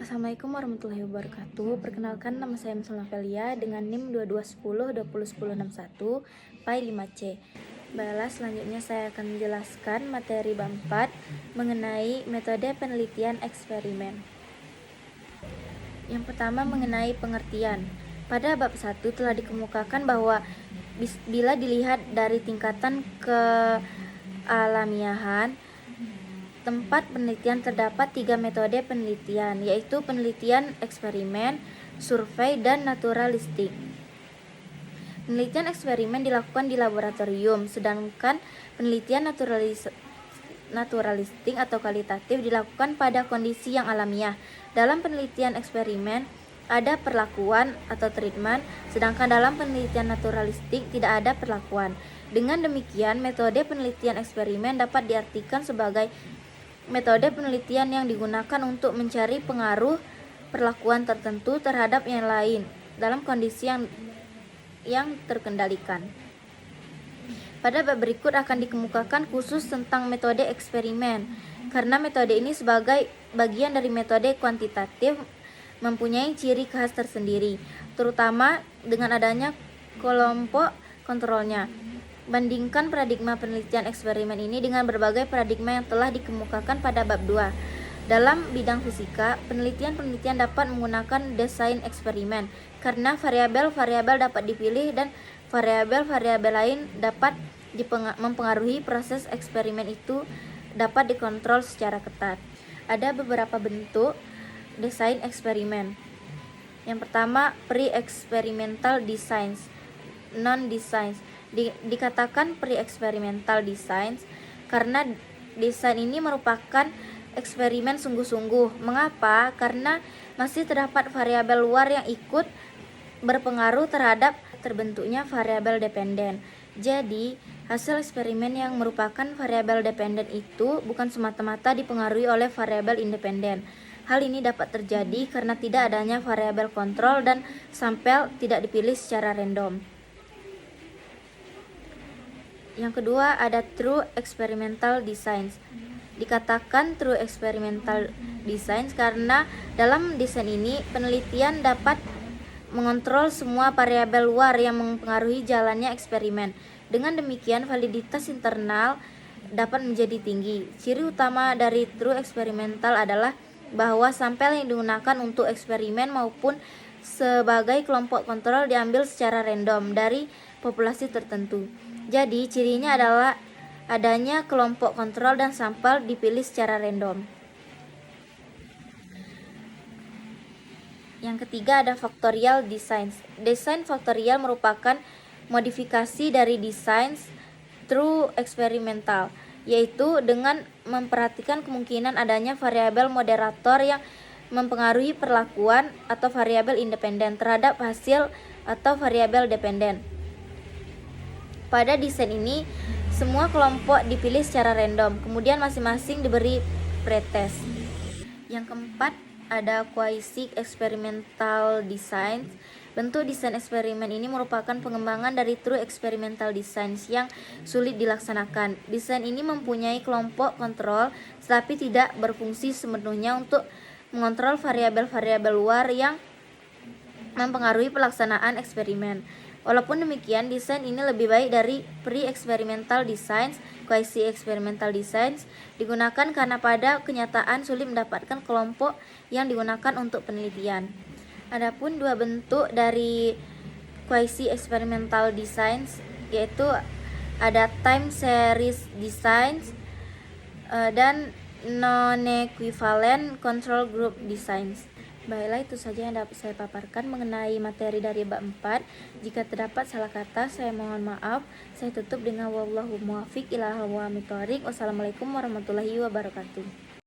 Assalamualaikum warahmatullahi wabarakatuh. Perkenalkan, nama saya Misalna Velia dengan NIM 2210 201061 PAI 5C. Baiklah, selanjutnya saya akan menjelaskan materi bab 4 mengenai metode penelitian eksperimen. Yang pertama, mengenai pengertian. Pada bab 1 telah dikemukakan bahwa bila dilihat dari tingkatan kealamiahan tempat penelitian terdapat 3 metode penelitian, yaitu penelitian eksperimen, survei, dan naturalistik. Penelitian eksperimen dilakukan di laboratorium, sedangkan penelitian naturalistik atau kualitatif dilakukan pada kondisi yang alamiah. Dalam penelitian eksperimen ada perlakuan atau treatment, sedangkan dalam penelitian naturalistik tidak ada perlakuan. Dengan demikian, metode penelitian eksperimen dapat diartikan sebagai metode penelitian yang digunakan untuk mencari pengaruh perlakuan tertentu terhadap yang lain dalam kondisi yang terkendalikan. Pada bab berikut akan dikemukakan khusus tentang metode eksperimen, karena metode ini sebagai bagian dari metode kuantitatif mempunyai ciri khas tersendiri, terutama dengan adanya kelompok kontrolnya. Bandingkan paradigma penelitian eksperimen ini dengan berbagai paradigma yang telah dikemukakan pada bab 2. Dalam bidang fisika, penelitian dapat menggunakan desain eksperimen karena variabel-variabel dapat dipilih dan variabel-variabel lain dapat mempengaruhi proses eksperimen itu dapat dikontrol secara ketat. Ada beberapa bentuk desain eksperimen. Yang pertama, pre-experimental designs, non-designs. Dikatakan pre-experimental designs karena desain ini merupakan eksperimen sungguh-sungguh. Mengapa? Karena masih terdapat variabel luar yang ikut berpengaruh terhadap terbentuknya variabel dependen. Jadi, hasil eksperimen yang merupakan variabel dependen itu bukan semata-mata dipengaruhi oleh variabel independen. Hal ini dapat terjadi karena tidak adanya variabel kontrol dan sampel tidak dipilih secara random. Yang kedua, ada true experimental designs. Dikatakan true experimental designs karena dalam desain ini penelitian dapat mengontrol semua variabel luar yang mempengaruhi jalannya eksperimen. Dengan demikian, validitas internal dapat menjadi tinggi. Ciri utama dari true experimental adalah bahwa sampel yang digunakan untuk eksperimen maupun sebagai kelompok kontrol diambil secara random dari populasi tertentu. Jadi, cirinya adalah adanya kelompok kontrol dan sampel dipilih secara random. Yang ketiga, ada factorial designs. Desain faktorial merupakan modifikasi dari desain true experimental, yaitu dengan memperhatikan kemungkinan adanya variabel moderator yang mempengaruhi perlakuan atau variabel independen terhadap hasil atau variabel dependen. Pada desain ini, semua kelompok dipilih secara random, kemudian masing-masing diberi pretest. Yang keempat, ada quasi-experimental design. Bentuk desain eksperimen ini merupakan pengembangan dari true experimental designs yang sulit dilaksanakan. Desain ini mempunyai kelompok kontrol, tetapi tidak berfungsi sepenuhnya untuk mengontrol variabel-variabel luar yang mempengaruhi pelaksanaan eksperimen. Walaupun demikian, desain ini lebih baik dari pre-experimental designs. Quasi-experimental designs digunakan karena pada kenyataan sulit mendapatkan kelompok yang digunakan untuk penelitian. Adapun dua bentuk dari quasi-experimental designs yaitu ada time series designs dan non-equivalent control group designs. Baiklah, itu saja yang dapat saya paparkan mengenai materi dari bab 4. Jika terdapat salah kata, saya mohon maaf. Saya tutup dengan wallahu muwaffiq ila aqwamit thoriq. Wassalamualaikum warahmatullahi wabarakatuh.